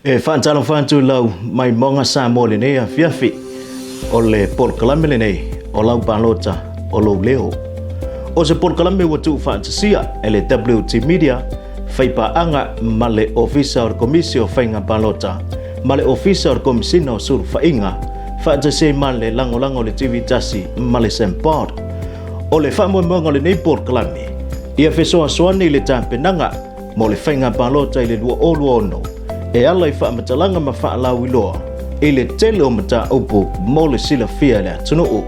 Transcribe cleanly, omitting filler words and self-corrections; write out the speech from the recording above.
Fantalang fantulau mai monga sa mole nei a fiafi o le polkalame nei o lau Palota o lau leo. O se polkalame watu fantasia ele WT Media faipa anga male ofisa o komisio fainga Palota male ofisa o komisina o sur fainga fantasia male lango le TV tasi male sempor o le famo monga le nei polkalame ia fesoa soani le tampenanga mo le fainga Palota ile lua ono e ala I wha matalanga ma wha alawi loa, e le tele o mata upu mo le sila fia lea tunuu.